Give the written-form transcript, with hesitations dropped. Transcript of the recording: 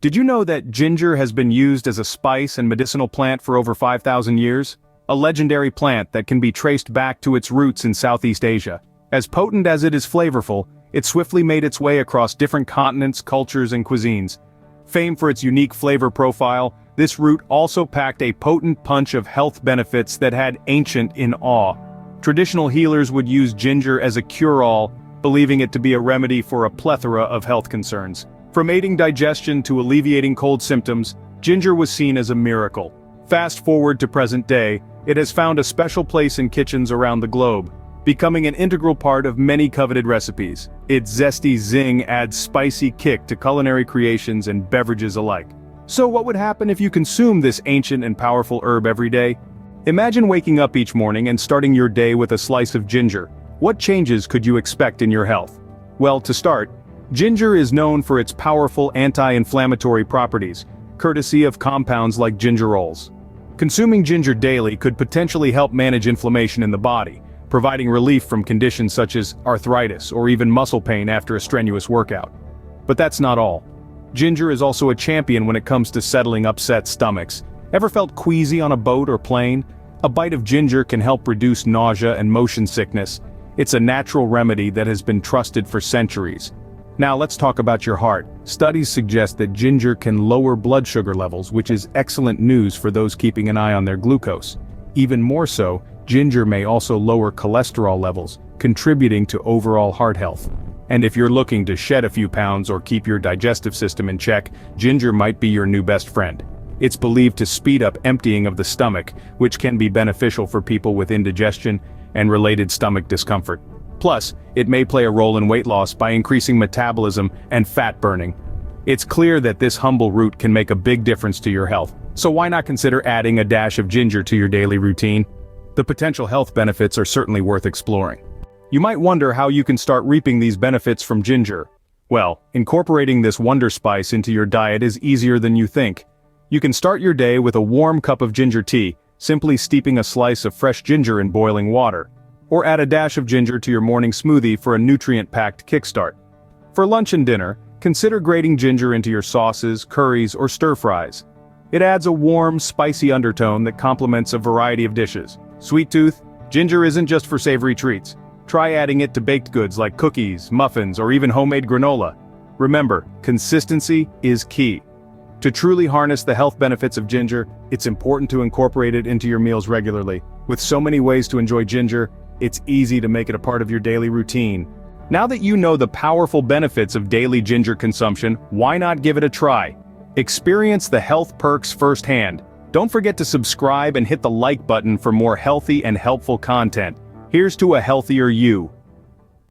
Did you know that ginger has been used as a spice and medicinal plant for over 5,000 years? A legendary plant that can be traced back to its roots in Southeast Asia. As potent as it is flavorful, it swiftly made its way across different continents, cultures, and cuisines. Famed for its unique flavor profile, this root also packed a potent punch of health benefits that had ancient in awe. Traditional healers would use ginger as a cure-all, believing it to be a remedy for a plethora of health concerns. From aiding digestion to alleviating cold symptoms, ginger was seen as a miracle. Fast forward to present day, it has found a special place in kitchens around the globe, becoming an integral part of many coveted recipes. Its zesty zing adds spicy kick to culinary creations and beverages alike. So what would happen if you consume this ancient and powerful herb every day? Imagine waking up each morning and starting your day with a slice of ginger. What changes could you expect in your health? Well, to start, ginger is known for its powerful anti-inflammatory properties, courtesy of compounds like gingerols. Consuming ginger daily could potentially help manage inflammation in the body, providing relief from conditions such as arthritis or even muscle pain after a strenuous workout. But that's not all. Ginger is also a champion when it comes to settling upset stomachs. Ever felt queasy on a boat or plane? A bite of ginger can help reduce nausea and motion sickness. It's a natural remedy that has been trusted for centuries. Now let's talk about your heart. Studies suggest that ginger can lower blood sugar levels, which is excellent news for those keeping an eye on their glucose. Even more so, ginger may also lower cholesterol levels, contributing to overall heart health. And if you're looking to shed a few pounds or keep your digestive system in check, ginger might be your new best friend. It's believed to speed up emptying of the stomach, which can be beneficial for people with indigestion and related stomach discomfort. Plus, it may play a role in weight loss by increasing metabolism and fat burning. It's clear that this humble root can make a big difference to your health. So why not consider adding a dash of ginger to your daily routine? The potential health benefits are certainly worth exploring. You might wonder how you can start reaping these benefits from ginger. Well, incorporating this wonder spice into your diet is easier than you think. You can start your day with a warm cup of ginger tea, simply steeping a slice of fresh ginger in boiling water. Or add a dash of ginger to your morning smoothie for a nutrient-packed kickstart. For lunch and dinner, consider grating ginger into your sauces, curries, or stir-fries. It adds a warm, spicy undertone that complements a variety of dishes. Sweet tooth, ginger isn't just for savory treats. Try adding it to baked goods like cookies, muffins, or even homemade granola. Remember, consistency is key. To truly harness the health benefits of ginger, it's important to incorporate it into your meals regularly. With so many ways to enjoy ginger, it's easy to make it a part of your daily routine. Now that you know the powerful benefits of daily ginger consumption, why not give it a try? Experience the health perks firsthand. Don't forget to subscribe and hit the like button for more healthy and helpful content. Here's to a healthier you.